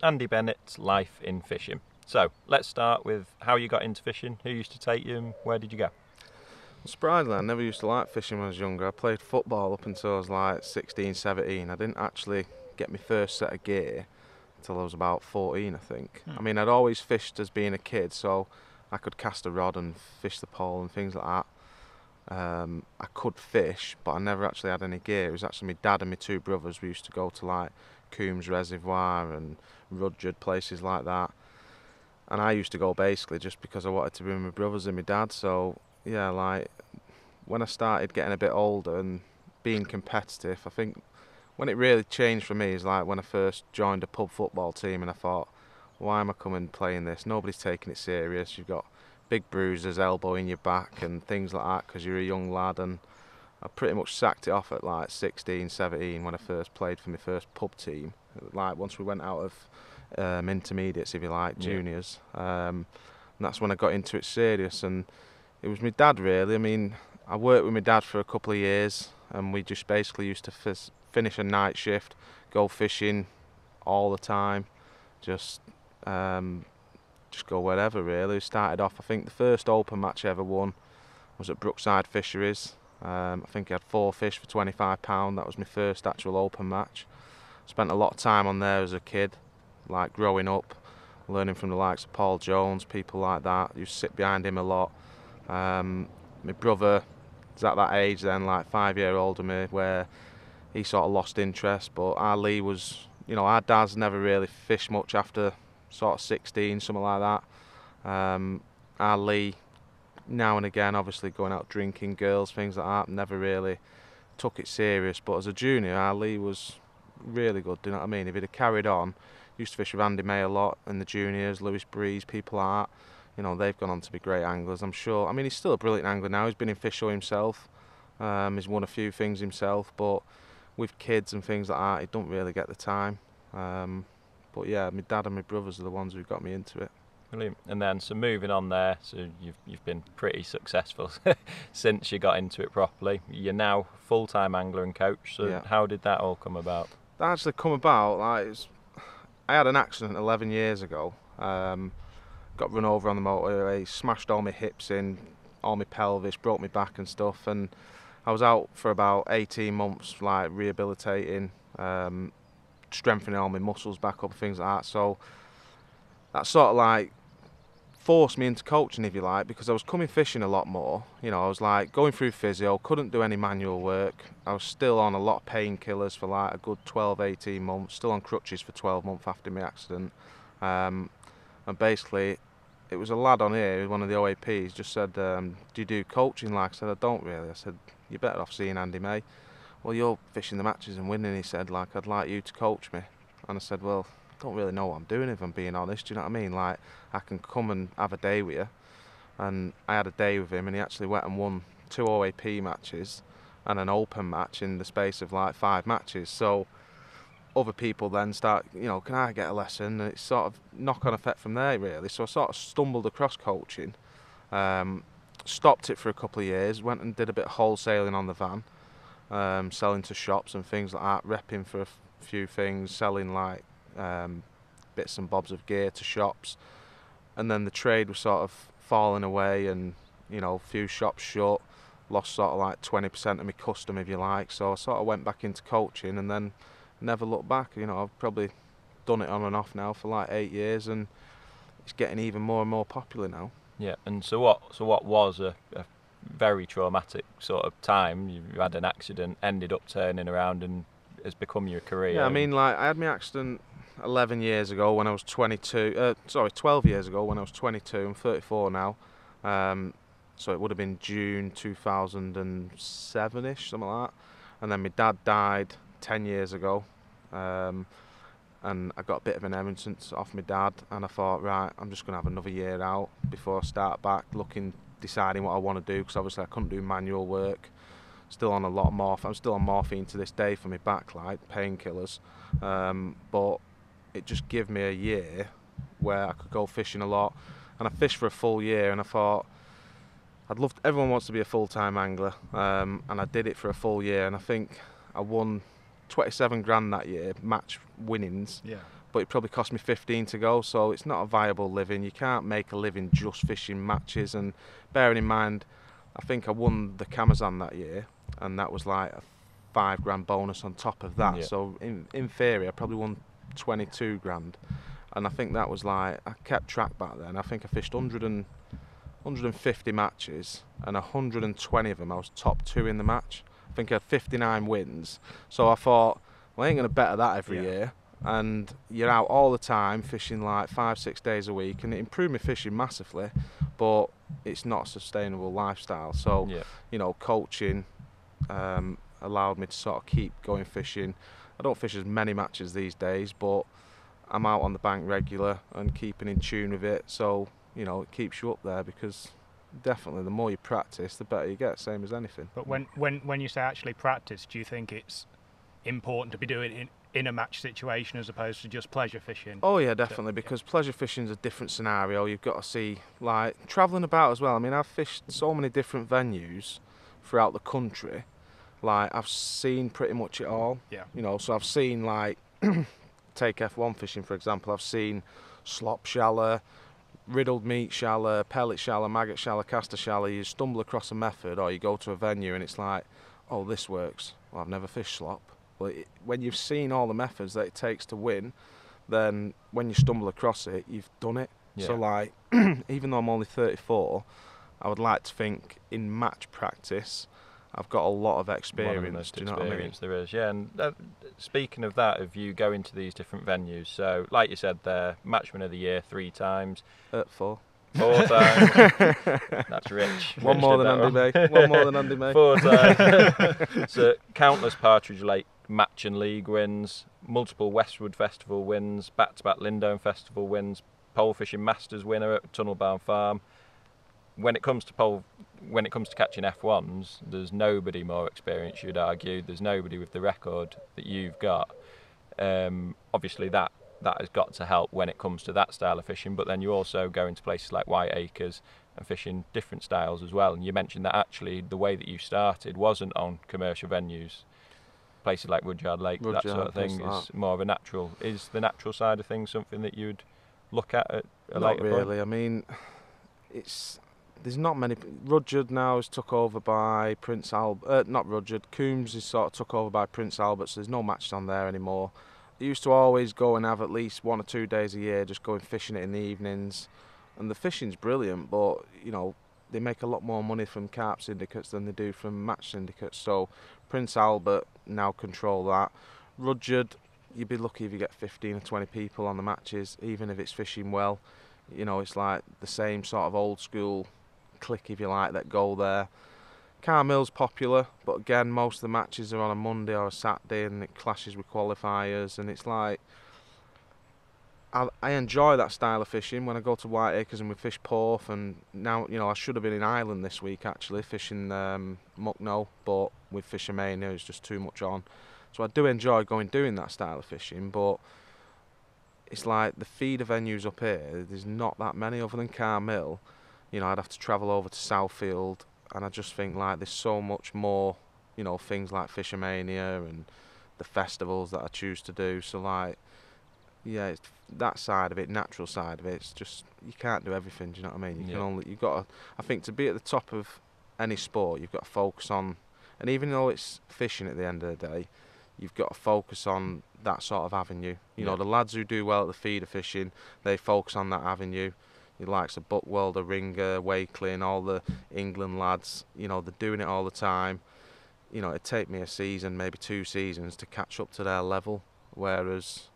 Andy Bennett's Life in Fishing. So let's start with how you got into fishing, who used to take you and where did you go? Surprisingly, I never used to like fishing when I was younger. I played football up until I was like 16, 17. I didn't actually get my first set of gear until I was about 14, I think. I mean, I'd always fished as being a kid, so I could cast a rod and fish the pole and things like that. I could fish, but I never actually had any gear. It was actually my dad and my two brothers. We used to go to like Coombs Reservoir and Rudyard, places like that. And I used to go basically just because I wanted to be with my brothers and my dad. So yeah, like when I started getting a bit older and being competitive, I think when it really changed for me is like when I first joined a pub football team and I thought, why am I coming playing this? Nobody's taking it serious. You've got big bruises, elbow in your back and things like that because you're a young lad. And I pretty much sacked it off at like 16, 17 when I first played for my first pub team. Like once we went out of intermediates, if you like, juniors. And that's when I got into it serious. And it was my dad really. I mean, I worked with my dad for a couple of years and we just basically used to finish a night shift, go fishing all the time, just go wherever really. We started off, I think the first open match I ever won was at Brookside Fisheries. I think I had 4 fish for £25. That was my first actual open match. Spent a lot of time on there as a kid, like growing up, learning from the likes of Paul Jones, people like that. Used to sit behind him a lot. My brother was at that age then, like 5 years older than me, where he sort of lost interest. But our Lee was, our dads never really fished much after sort of 16, something like that. Our Lee, now and again, obviously going out drinking, girls, things like that, never really took it serious. But as a junior, our Lee was really good, do you know what I mean? If he'd have carried on, used to fish with Andy May a lot in the juniors, Lewis Breeze, people like that. They've gone on to be great anglers, I'm sure. I mean, he's still a brilliant angler now. He's been in fish show himself. He's won a few things himself, but with kids and things like that, he don't really get the time. But yeah, my dad and my brothers are the ones who got me into it. Brilliant. And then, so moving on there, so you've been pretty successful since you got into it properly. You're now full-time angler and coach, so how did that all come about? That actually come about, I had an accident 11 years ago. Got run over on the motorway, smashed all my hips in, all my pelvis, broke my back and stuff, and I was out for about 18 months, like rehabilitating, strengthening all my muscles back up, things like that. So that sort of like forced me into coaching, if you like, because I was coming fishing a lot more. I was like going through physio, couldn't do any manual work. I was still on a lot of painkillers for like a good 12, 18 months, still on crutches for 12 months after my accident. And basically, it was a lad on here, one of the OAPs, just said, do you do coaching? Like I said, I don't really. I said, you're better off seeing Andy May. Well, you're fishing the matches and winning. He said, like, I'd like you to coach me. And I said, well, I don't really know what I'm doing, if I'm being honest. Do you know what I mean? Like, I can come and have a day with you. And I had a day with him, and he actually went and won 2 OAP matches and an open match in the space of like 5 matches. So other people then start, can I get a lesson? And it's sort of knock-on effect from there, really. So I sort of stumbled across coaching, stopped it for a couple of years, went and did a bit of wholesaling on the van, selling to shops and things like that, repping for a few things, selling like bits and bobs of gear to shops. And then the trade was sort of falling away and, a few shops shut, lost sort of like 20% of my custom, if you like. So I sort of went back into coaching and then never looked back. I've probably done it on and off now for like 8 years, and it's getting even more and more popular now. Yeah, and so what was a very traumatic sort of time? You had an accident, ended up turning around, and has become your career. Yeah, I mean, like I had my accident 11 years ago when I was 22. 12 years ago when I was 22. I'm 34 now. So it would have been June 2007-ish, something like that. And then my dad died 10 years ago, and I got a bit of an inheritance off my dad, and I thought, right, I'm just going to have another year out before I start back deciding what I want to do, because obviously I couldn't do manual work. Still on a lot of morphine. I'm still on morphine to this day for my back, like painkillers, but it just gave me a year where I could go fishing a lot, and I fished for a full year, and I thought, everyone wants to be a full-time angler, and I did it for a full year, and I think I won 27 grand that year, match winnings. Yeah. but it probably cost me 15 to go, so it's not a viable living. You can't make a living just fishing matches. And bearing in mind, I think I won the Camazon that year, and that was like a £5 bonus on top of that. So in theory, I probably won 22 grand. And I think that was like, I kept track back then. I think I fished 150 matches, and 120 of them I was top 2 in the match. I think I had 59 wins. So I thought, well, I ain't going to better that every year. And you're out all the time fishing like 5-6 days a week, and it improved my fishing massively, but it's not a sustainable lifestyle. So you know, coaching allowed me to sort of keep going fishing. I don't fish as many matches these days, but I'm out on the bank regular and keeping in tune with it, so you know, it keeps you up there, because definitely the more you practice, the better you get, same as anything. But when you say actually practice, do you think it's important to be doing it in a match situation as opposed to just pleasure fishing? Oh yeah, definitely, because pleasure fishing is a different scenario. You've got to see, like, travelling about as well. I mean, I've fished so many different venues throughout the country. Like, I've seen pretty much it all. You know, so I've seen, like, take F1 fishing for example. I've seen slop shallow, riddled meat shallow, pellet shallow, maggot shallow, caster shallow. You stumble across a method, or you go to a venue and it's like, oh, this works. Well, I've never fished slop. Well, when you've seen all the methods that it takes to win, then when you stumble across it, you've done it. So like, even though I'm only 34, I would like to think in match practice, I've got a lot of experience. Do you know what I mean? There is, yeah. And speaking of that, of you going to these different venues, so like you said there, Matchman of the Year 3 times. 4. 4 times. That's rich. One more than Andy May. One more than Andy May. 4 times. So countless Partridge Lake match and league wins, multiple Westwood Festival wins, back-to-back Lindome Festival wins, pole fishing Masters winner at Tunnelbound Farm. When it comes to catching F1s, there's nobody more experienced, you'd argue. There's nobody with the record that you've got. Obviously that has got to help when it comes to that style of fishing, but then you also go into places like Whiteacres and fishing different styles as well. And you mentioned that actually the way that you started wasn't on commercial venues. Places like Rudyard Lake, that sort of thing is more of a natural. Is the natural side of things something that you'd look at a later point? Not really. I mean, there's not many. Rudyard now is took over by Prince Albert. Not Rudyard. Coombs is sort of took over by Prince Albert, so there's no matches on there anymore. I used to always go and have at least 1 or 2 days a year, just going fishing it in the evenings, and the fishing's brilliant. But you know, they make a lot more money from carp syndicates than they do from match syndicates. So Prince Albert now control that. Rudyard, you'd be lucky if you get 15 or 20 people on the matches, even if it's fishing well. You know, it's like the same sort of old school clique, if you like, that go there. Carmill's popular, but again, most of the matches are on a Monday or a Saturday, and it clashes with qualifiers, and it's like, I enjoy that style of fishing. When I go to Whiteacres and we fish Porth, and now, you know, I should have been in Ireland this week actually fishing Mucknow, but with Fishermania it's just too much on. So I do enjoy doing that style of fishing, but it's like the feeder venues up here, there's not that many other than Carmill. You know, I'd have to travel over to Southfield, and I just think like there's so much more, you know, things like Fishermania and the festivals that I choose to do. So like, yeah, it's that side of it, natural side of it. It's just, you can't do everything. Do you know what I mean? You've got to. I think to be at the top of any sport, you've got to focus on. And even though it's fishing at the end of the day, you've got to focus on that sort of avenue. You know, the lads who do well at the feeder fishing, they focus on that avenue. The likes of Buckwelder, Ringer, Wakelin, all the England lads. You know, they're doing it all the time. You know, it'd take me a season, maybe 2 seasons, to catch up to their level. Whereas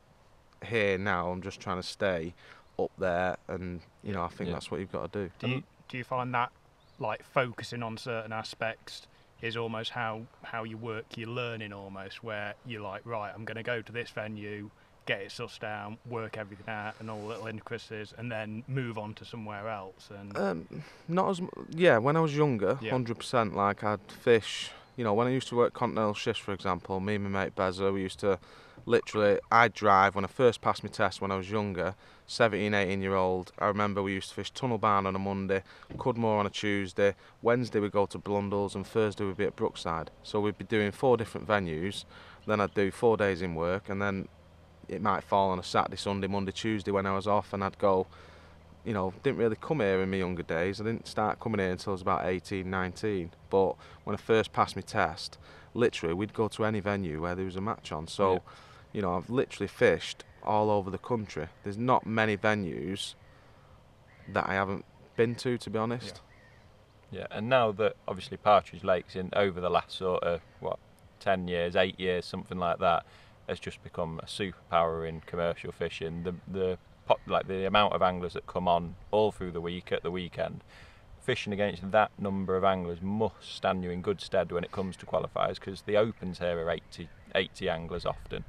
here now, I'm just trying to stay up there, and you know, I think that's what you've got to do. Do you find that like focusing on certain aspects is almost how you work your learning, almost, where you're like, right, I'm going to go to this venue, get it sussed down, work everything out and all the little intricacies, and then move on to somewhere else? And not as when I was younger, 100%. Like, I'd fish. You know, when I used to work continental shifts, for example, me and my mate Bezza, we used to literally, I'd drive. When I first passed my test when I was younger, 17, 18-year-old, I remember we used to fish Tunnelbound on a Monday, Cudmore on a Tuesday, Wednesday we'd go to Blundell's, and Thursday we'd be at Brookside. So we'd be doing 4 different venues, then I'd do 4 days in work, and then, it might fall on a Saturday, Sunday, Monday, Tuesday when I was off, and I'd go, you know, didn't really come here in my younger days. I didn't start coming here until I was about 18, 19. But when I first passed my test, literally we'd go to any venue where there was a match on. So, you know, I've literally fished all over the country. There's not many venues that I haven't been to be honest. Yeah, and now that obviously Partridge Lakes in over the last sort of 10 years, 8 years, something like that, has just become a superpower in commercial fishing. The amount of anglers that come on all through the week at the weekend, fishing against that number of anglers must stand you in good stead when it comes to qualifiers, because the opens here are 80 anglers often.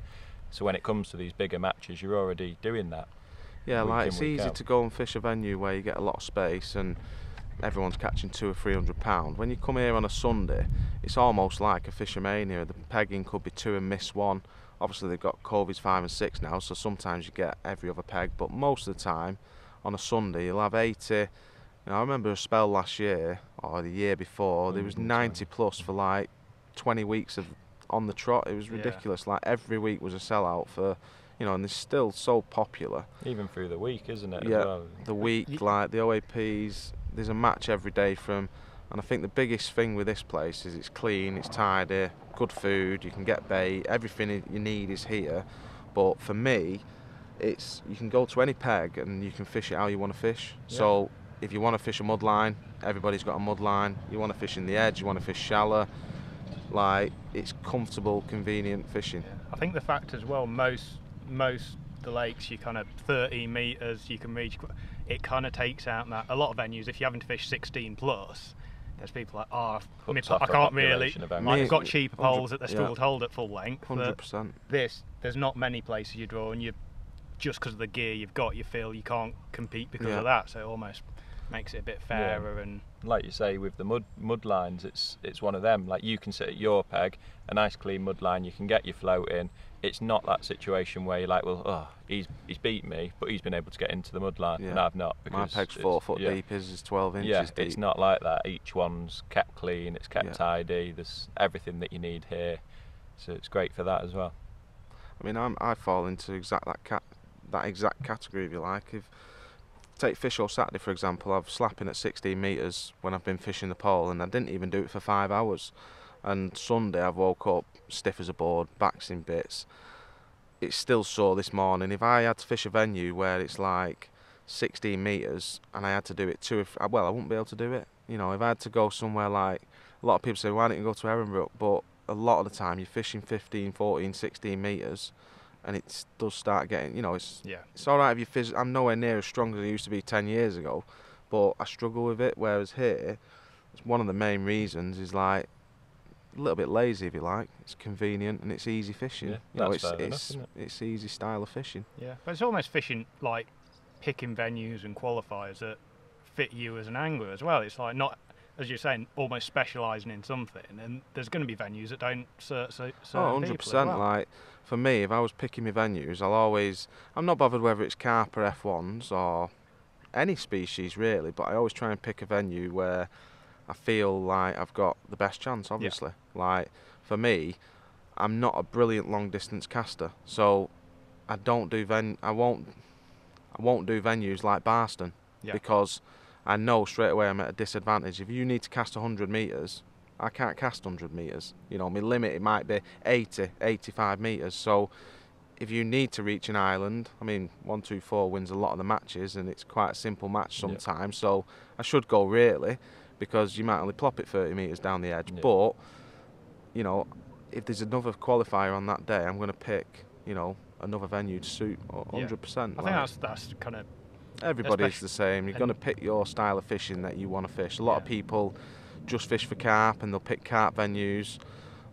So when it comes to these bigger matches, you're already doing that. Yeah, week like in, it's week easy out. to go and fish a venue where you get a lot of space and everyone's catching £200 or £300. When you come here on a Sunday, it's almost like a fishermania. The pegging could be 2 and miss 1. Obviously they've got Covies 5 and 6 now, so sometimes you get every other peg, but most of the time on a Sunday you'll have 80. You know, I remember a spell last year or the year before, there was 90 plus for like 20 weeks on the trot. It was ridiculous. Like every week was a sellout for, you know, and they're still so popular. Even through the week, isn't it? Yeah, as well? the week, like the OAPs, there's a match every day from, and I think the biggest thing with this place is it's clean, it's tidy, good food, you can get bait, everything you need is here. But for me, it's you can go to any peg and you can fish it how you want to fish. Yeah. So if you want to fish a mud line, everybody's got a mud line. You want to fish in the edge, you want to fish shallow. Like, it's comfortable, convenient fishing. I think the fact as well, most the lakes, you kind of 13 metres you can reach. It kind of takes out that a lot of venues, if you're having to fish 16 plus, there's people like, I can't really. I've got cheaper poles that they're struggled to hold at full length. 100%. There's not many places you draw, and you just because of the gear you've got, you feel you can't compete because of that. So it almost makes it a bit fairer. And like you say, with the mud lines, it's one of them. Like, you can sit at your peg, a nice clean mud line, you can get your float in. It's not that situation where you're like, well, he's beat me, but he's been able to get into the mud line, and I've not. My peg's 4 foot deep, his is 12 inches deep. It's not like that. Each one's kept clean, it's kept tidy. There's everything that you need here, so it's great for that as well. I mean, I fall into that exact category, if you like. If take Fish or Saturday for example, I've slapping at 16 metres when I've been fishing the pole, and I didn't even do it for 5 hours. And Sunday I've woke up stiff as a board, back's in bits. It's still sore this morning. If I had to fish a venue where it's like 16 metres and I had to do it I wouldn't be able to do it. You know, if I had to go somewhere like, a lot of people say, why don't you go to Erenbrook? But a lot of the time you're fishing 15, 14, 16 metres, and it does start getting, you know, it's alright if you fish. I'm nowhere near as strong as I used to be 10 years ago, but I struggle with it. Whereas here, it's one of the main reasons is like a little bit lazy, if you like. It's convenient and it's easy fishing. It's easy style of fishing. Yeah, but it's almost fishing like picking venues and qualifiers that fit you as an angler as well. It's like not, as you're saying, almost specialising in something, and there's going to be venues that don't suit certain 100%. people as well. Like, for me, if I was picking my venues, I'm not bothered whether it's carp or F1s or any species really, but I always try and pick a venue where I feel like I've got the best chance, obviously. Like, for me, I'm not a brilliant long distance caster, so I won't do venues like Barston, because I know straight away I'm at a disadvantage. If you need to cast 100 metres, I can't cast 100 metres. You know, my limit, it might be 80, 85 metres. So if you need to reach an island, I mean, 124 wins a lot of the matches, and it's quite a simple match sometimes. So I should go really, because you might only plop it 30 metres down the edge. But, you know, if there's another qualifier on that day, I'm going to pick, you know, another venue to suit 100%. I think that's kind of... Everybody's the same. You're going to pick your style of fishing that you want to fish. A lot of people just fish for carp and they'll pick carp venues.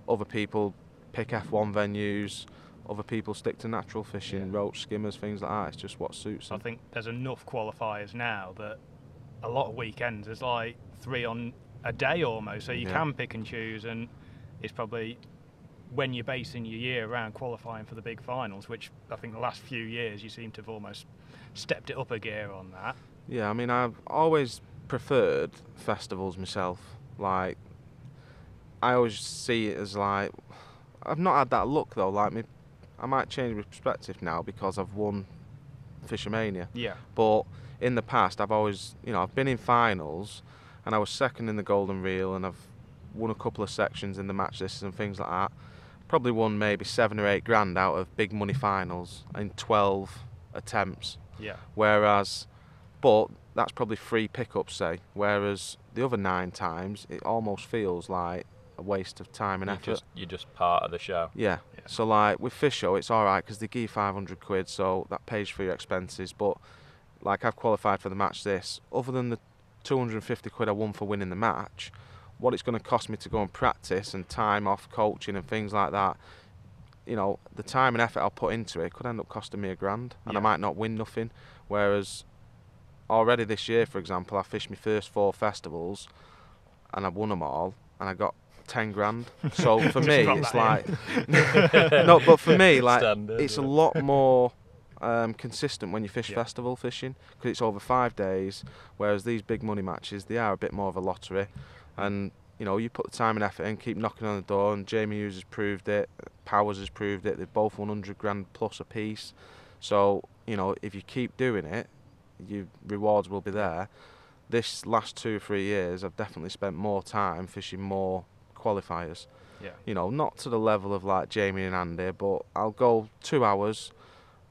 Other people pick F1 venues. Other people stick to natural fishing, roach, skimmers, things like that. It's just what suits them. I think there's enough qualifiers now that a lot of weekends there's like 3 on a day almost, so you can pick and choose, and it's probably when you're basing your year around qualifying for the big finals, which I think the last few years you seem to have almost stepped it up a gear on that. Yeah, I mean, I've always preferred festivals myself. Like, I always see it as like, I've not had that luck though. Like, I might change my perspective now because I've won Fishermania. Yeah. But in the past, I've always, I've been in finals, and I was second in the Golden Reel, and I've won a couple of sections in the match lists and things like that. Probably won maybe 7 or 8 grand out of big money finals in 12 attempts. Yeah. But that's probably 3 pickups, say. Whereas the other 9 times, it almost feels like a waste of time and effort. You're just part of the show. Yeah. So like with Fish Show, it's all right because they give you 500 quid, so that pays for your expenses. But like I've qualified for the match this, other than the 250 quid I won for winning the match, what it's going to cost me to go and practice and time off coaching and things like that, the time and effort I'll put into it could end up costing me £1 grand, and I might not win nothing. Whereas already this year, for example, I fished my first 4 festivals and I won them all, and I got 10 grand. So for me, it's like no, but for me, like Standard, it's a lot more consistent when you fish festival fishing, because it's over 5 days. Whereas these big money matches, they are a bit more of a lottery, and you put the time and effort in, keep knocking on the door, and Jamie Hughes has proved it, Powers has proved it. They've both won 100 grand plus a piece. So if you keep doing it, your rewards will be there. This last 2 or 3 years, I've definitely spent more time fishing more qualifiers. Yeah. Not to the level of like Jamie and Andy, but I'll go 2 hours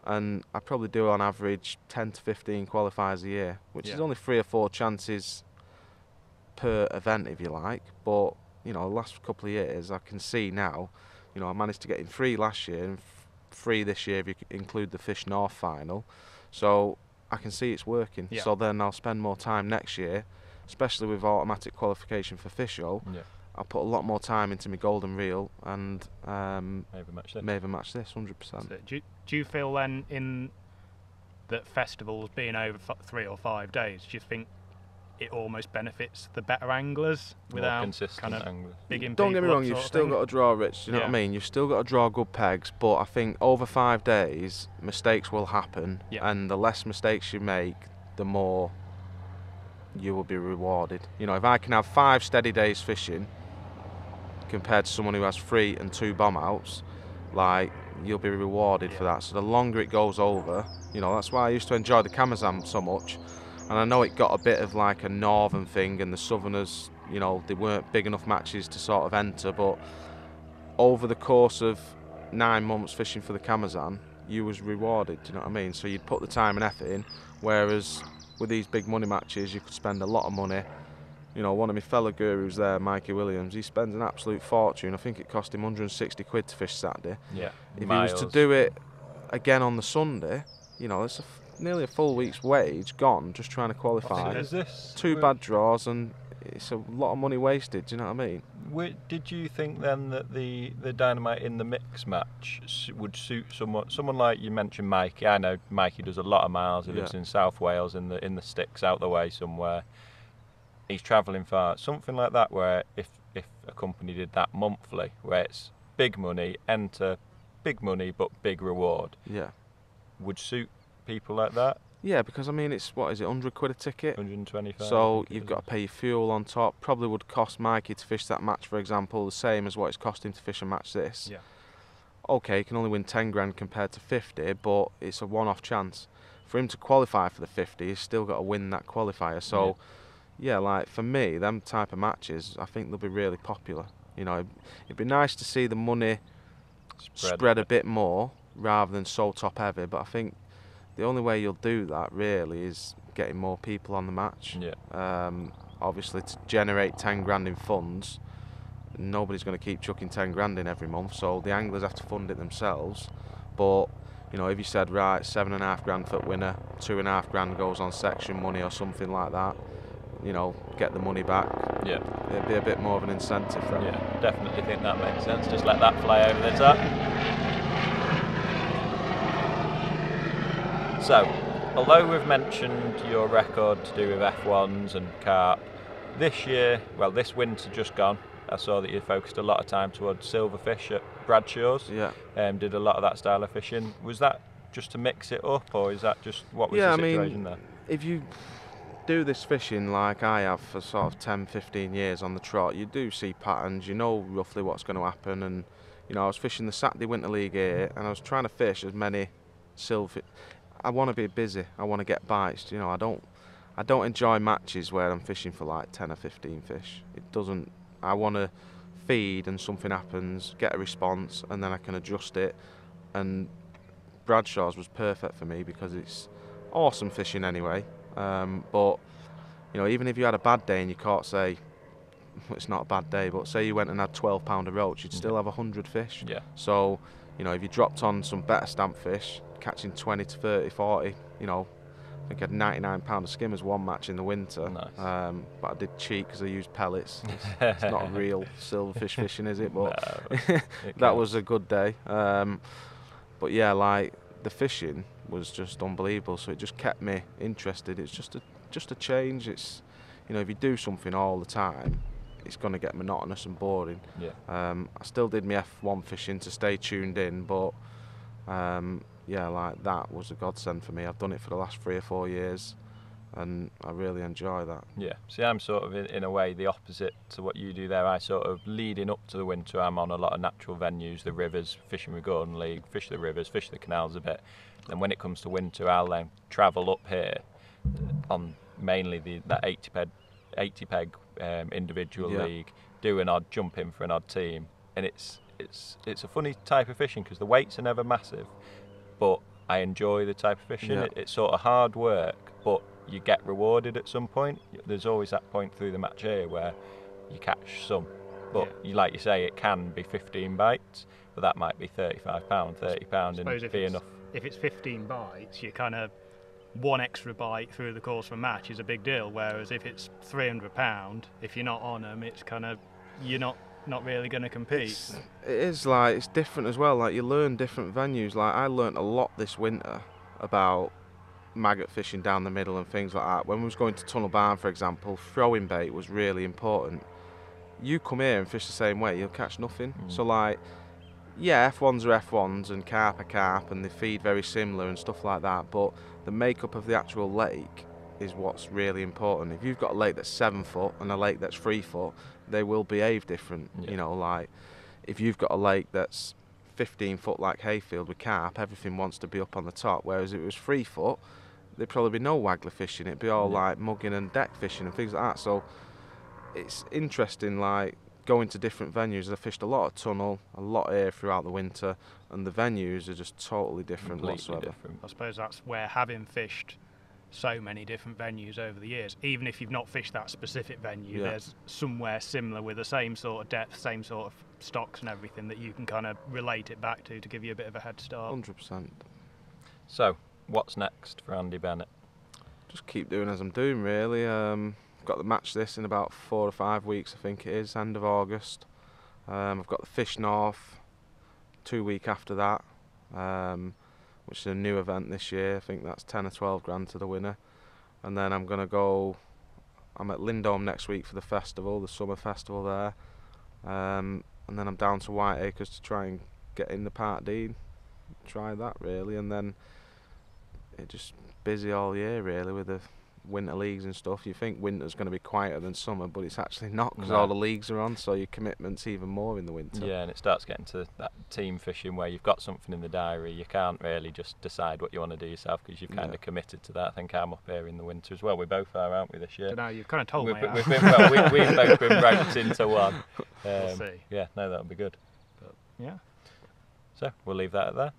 and I probably do on average 10 to 15 qualifiers a year, which is only 3 or 4 chances per event, if you like. But the last couple of years, I can see now, I managed to get in 3 last year and 3 this year if you include the Fish North final. So I can see it's working. Yeah. So then I'll spend more time next year, especially with automatic qualification for Fish Show. Yeah. I'll put a lot more time into my Golden Reel and Maybe match this. 100%. So do you feel then that festivals being over 3 or 5 days, do you think it almost benefits the better anglers without consistent kind of anglers? bigging Don't people get me wrong, up you've sort of still thing? got to draw, Rich, you know what I mean? You've still got to draw good pegs, but I think over 5 days, mistakes will happen, and the less mistakes you make, the more you will be rewarded. If I can have 5 steady days fishing compared to someone who has 3 and 2 bomb outs, like, you'll be rewarded for that. So the longer it goes over, that's why I used to enjoy the Camazam so much. And I know it got a bit of like a northern thing, and the southerners, they weren't big enough matches to sort of enter, but over the course of 9 months fishing for the Camazam, you was rewarded, do you know what I mean? So you'd put the time and effort in, whereas with these big money matches, you could spend a lot of money. One of my fellow gurus there, Mikey Williams, he spends an absolute fortune. I think it cost him 160 quid to fish Saturday. Yeah. If he was to do it again on the Sunday, it's nearly a full week's wage gone just trying to qualify. Is this 2 bad draws, and it's a lot of money wasted, do you know what I mean? Did you think then that the Dynamite in the mix match would suit someone like you mentioned, Mikey? I know Mikey does a lot of miles. He lives in South Wales, in the sticks out the way somewhere. He's travelling far. Something like that, where if a company did that monthly, where it's big money, enter big money but big reward, would suit people like that. Yeah, because I mean, it's, what is it, 100 quid a ticket? 125. So you've got to pay your fuel on top. Probably would cost Mikey to fish that match, for example, the same as what it's cost him to fish a match this. Yeah. Okay, he can only win 10 grand compared to 50, but it's a one-off chance. For him to qualify for the 50, he's still got to win that qualifier. So, yeah, like for me, them type of matches, I think they'll be really popular. It'd be nice to see the money spread a bit more rather than so top heavy, but I think the only way you'll do that really is getting more people on the match. Obviously, to generate 10 grand in funds, nobody's going to keep chucking 10 grand in every month, so the anglers have to fund it themselves. But if you said, right, 7.5 grand for winner, 2.5 grand goes on section money or something like that, get the money back. It'd be a bit more of an incentive then. Yeah, definitely think that makes sense. Just let that fly over the top. So, although we've mentioned your record to do with F1s and carp, this winter just gone, I saw that you focused a lot of time towards silverfish at Bradshaw's. Did a lot of that style of fishing. Was that just to mix it up, or is that just, what was the situation there? If you do this fishing like I have for sort of 10-15 years on the trot, you do see patterns, you know roughly what's going to happen, and you know, I was fishing the Saturday Winter League here, and I was trying to fish as many silver. I want to be busy. I want to get bites. You know, I don't enjoy matches where I'm fishing for like 10 or 15 fish. It doesn't. I want to feed and something happens, get a response, and then I can adjust it. And Bradshaw's was perfect for me because it's awesome fishing anyway. But you know, even if you had a bad day and you caught, say, it's not a bad day, but say you went and had 12 pound of roach, you'd still have 100 fish. Yeah. So, you know, if you dropped on some better stamp fish, catching 20 to 30, 40, you know, I think I had 99 pound of skimmers one match in the winter. Nice. But I did cheat because I used pellets. It's not real silverfish fishing, is it? But No, that was a good day. But yeah, like the fishing was just unbelievable. So it just kept me interested. It's just a change. It's, you know, if you do something all the time, it's going to get monotonous and boring. Yeah. I still did my F1 fishing to stay tuned in, but yeah, like that was a godsend for me. I've done it for the last 3 or 4 years, and I really enjoy that. Yeah. See, I'm sort of in a way the opposite to what you do there. I sort of leading up to the winter, I'm on a lot of natural venues, the rivers, fishing with Gordon League, fish the rivers, fish the canals a bit. Then when it comes to winter, I'll then travel up here on mainly that 80 peg individual league, do an odd jump in for an odd team, and it's a funny type of fishing because the weights are never massive, but I enjoy the type of fishing. Yeah. It's sort of hard work, but you get rewarded at some point. There's always that point through the match here where you catch some, but like you say, it can be 15 bites, but that might be £35, £30, and be enough. If it's 15 bites, you kind of one extra bite through the course of a match is a big deal. Whereas if it's £300, if you're not on them, it's kind of you're not really going to compete. It is like it's different as well. Like you learn different venues. Like I learnt a lot this winter about maggot fishing down the middle and things like that. When we was going to Tunnel Barn, for example, throwing bait was really important. You come here and fish the same way, you'll catch nothing. So like, yeah, F1s are F1s and carp are carp and they feed very similar and stuff like that, but the makeup of the actual lake is what's really important. If you've got a lake that's 7 foot and a lake that's 3 foot, they will behave different. Yeah. You know, like if you've got a lake that's 15 foot like Hayfield with carp, everything wants to be up on the top, whereas if it was 3 foot, there'd probably be no waggler fishing. It'd be all like mugging and deck fishing and things like that. So it's interesting, like going to different venues. I fished a lot of tunnel, a lot here throughout the winter, and the venues are just totally different whatsoever. Different. I suppose that's where, having fished so many different venues over the years, even if you've not fished that specific venue, there's somewhere similar with the same sort of depth, same sort of stocks and everything that you can kind of relate it back to give you a bit of a head start. 100%. So, what's next for Andy Bennett? Just keep doing as I'm doing, really. Got the match this in about 4 or 5 weeks, I think it is, end of August. I've got the Fish North 2 weeks after that, which is a new event this year. I think that's 10 or 12 grand to the winner. And then I'm at Lindholm next week for the festival, the summer festival there. And then I'm down to Whiteacres to try and get in the Part D, try that really. And then it's just busy all year really with the winter leagues and stuff. You think winter's going to be quieter than summer, but it's actually not, because all the leagues are on, so your commitment's even more in the winter. Yeah, and it starts getting to that team fishing where you've got something in the diary. You can't really just decide what you want to do yourself because you've kind of committed to that. I think I'm up here in the winter as well. We both are, aren't we, this year? Now you've kind of told me. We've both been roped into one. We'll see. Yeah, no, that'll be good. But, yeah. So we'll leave that at there.